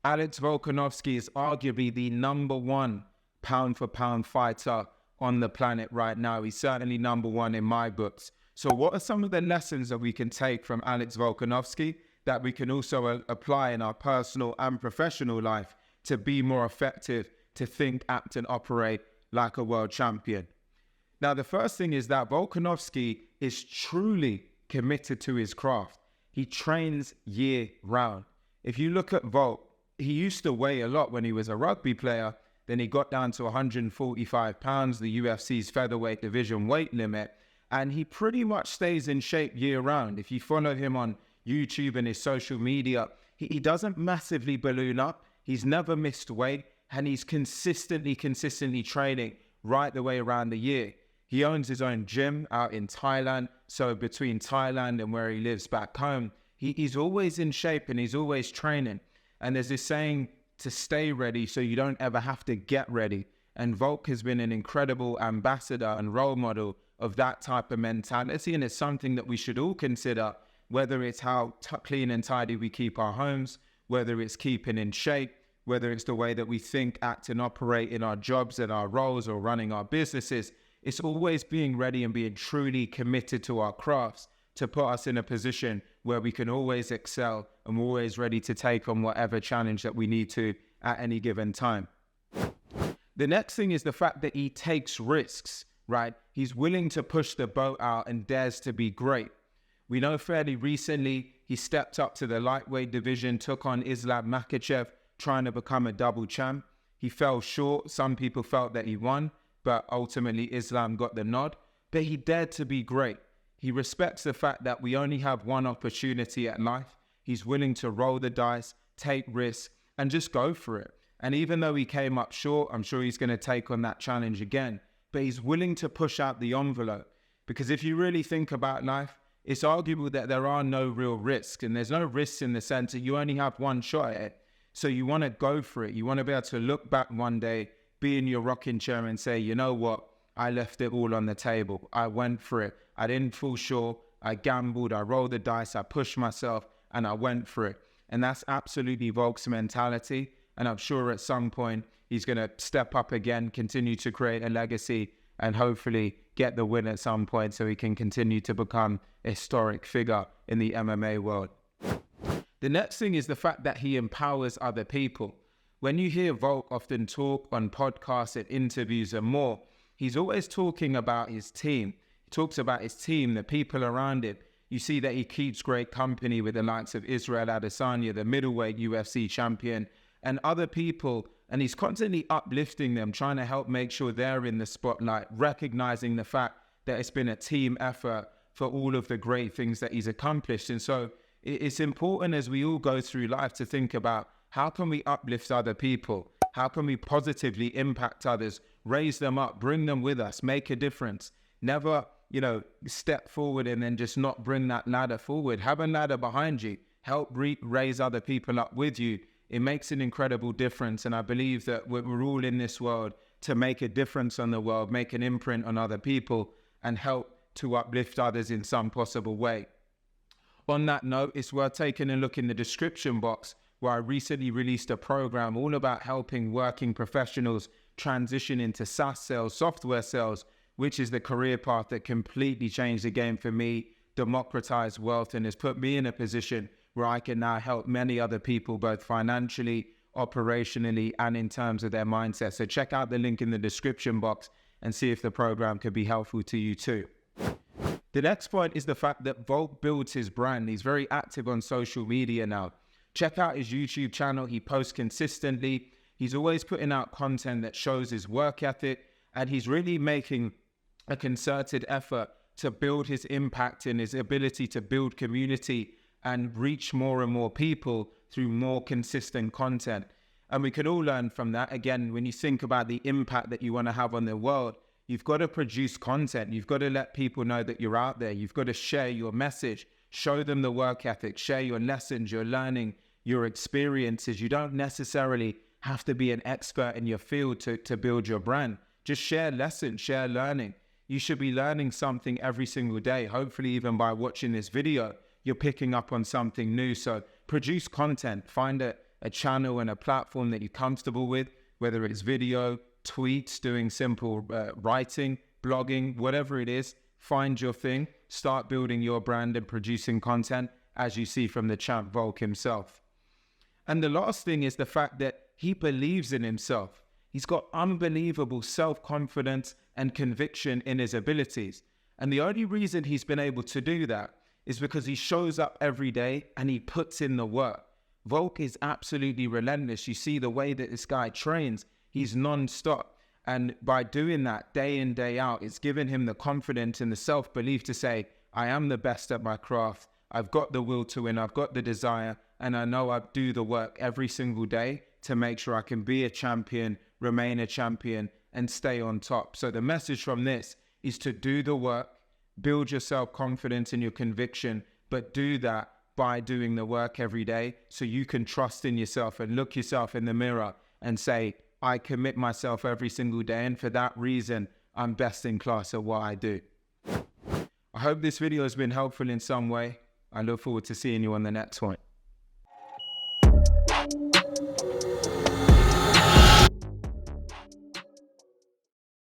Alex Volkanovski is arguably the #1 pound-for-pound fighter on the planet right now. He's certainly #1 in my books. So what are some of the lessons that we can take from Alex Volkanovski that we can also apply in our personal and professional life to be more effective, to think, act, and operate like a world champion? Now, the first thing is that Volkanovski is truly committed to his craft. He trains year-round. If you look at Volk, he used to weigh a lot when he was a rugby player. Then he got down to 145 pounds, the UFC's featherweight division weight limit. And he pretty much stays in shape year-round. If you follow him on YouTube and his social media, he doesn't massively balloon up. He's never missed weight. And he's consistently training right the way around the year. He owns his own gym out in Thailand. So between Thailand and where he lives back home, he's always in shape and he's always training. And there's this saying to stay ready so you don't ever have to get ready. And Volk has been an incredible ambassador and role model of that type of mentality. And it's something that we should all consider, whether it's how clean and tidy we keep our homes, whether it's keeping in shape, whether it's the way that we think, act, and operate in our jobs and our roles or running our businesses. It's always being ready and being truly committed to our crafts to put us in a position where we can always excel and we're always ready to take on whatever challenge that we need to at any given time. The next thing is the fact that he takes risks, right? He's willing to push the boat out and dares to be great. We know fairly recently he stepped up to the lightweight division, took on Islam Makhachev, trying to become a double champ. He fell short. Some people felt that he won, but ultimately Islam got the nod. But he dared to be great. He respects the fact that we only have one opportunity at life. He's willing to roll the dice, take risks, and just go for it. And even though he came up short, I'm sure he's going to take on that challenge again. But he's willing to push out the envelope. Because if you really think about life, it's arguable that there are no real risks. And there's no risks in the sense that you only have one shot at it. So you want to go for it. You want to be able to look back one day, be in your rocking chair and say, you know what? I left it all on the table. I went for it. I didn't fall short. I gambled. I rolled the dice. I pushed myself and I went for it. And that's absolutely Volk's mentality. And I'm sure at some point he's going to step up again, continue to create a legacy and hopefully get the win at some point so he can continue to become a historic figure in the MMA world. The next thing is the fact that he empowers other people. When you hear Volk often talk on podcasts and interviews and more, he's always talking about his team. He talks about his team, the people around it. You see that he keeps great company with the likes of Israel Adesanya, the middleweight UFC champion, and other people. And he's constantly uplifting them, trying to help make sure they're in the spotlight, recognizing the fact that it's been a team effort for all of the great things that he's accomplished. And so it's important as we all go through life to think about how can we uplift other people? How can we positively impact others, raise them up, bring them with us, make a difference? Never, step forward and then just not bring that ladder forward. Have a ladder behind you. Help raise other people up with you. It makes an incredible difference. And I believe that we're all in this world to make a difference on the world, make an imprint on other people, and help to uplift others in some possible way. On that note, it's worth taking a look in the description box where I recently released a program all about helping working professionals transition into SaaS sales, software sales, which is the career path that completely changed the game for me, democratized wealth, and has put me in a position where I can now help many other people, both financially, operationally, and in terms of their mindset. So check out the link in the description box and see if the program could be helpful to you too. The next point is the fact that Volk builds his brand. He's very active on social media now. Check out his YouTube channel. He posts consistently. He's always putting out content that shows his work ethic, and he's really making a concerted effort to build his impact and his ability to build community and reach more and more people through more consistent content. And we can all learn from that. Again, when you think about the impact that you want to have on the world, you've got to produce content. You've got to let people know that you're out there. You've got to share your message, show them the work ethic, share your lessons, your learning, your experiences. You don't necessarily have to be an expert in your field to build your brand. Just share lessons, share learning. You should be learning something every single day. Hopefully, even by watching this video, you're picking up on something new. So produce content, find a channel and a platform that you're comfortable with, whether it's video, tweets, doing simple writing, blogging, whatever it is. Find your thing, start building your brand and producing content, as you see from the champ Volk himself. And the last thing is the fact that he believes in himself. He's got unbelievable self-confidence and conviction in his abilities. And the only reason he's been able to do that is because he shows up every day and he puts in the work. Volk is absolutely relentless. You see the way that this guy trains, he's non-stop. And by doing that day in, day out, it's given him the confidence and the self-belief to say, I am the best at my craft. I've got the will to win. I've got the desire. And I know I do the work every single day to make sure I can be a champion, remain a champion, and stay on top. So the message from this is to do the work, build your self-confidence and your conviction, but do that by doing the work every day so you can trust in yourself and look yourself in the mirror and say, I commit myself every single day, and for that reason, I'm best in class at what I do. I hope this video has been helpful in some way. I look forward to seeing you on the next one.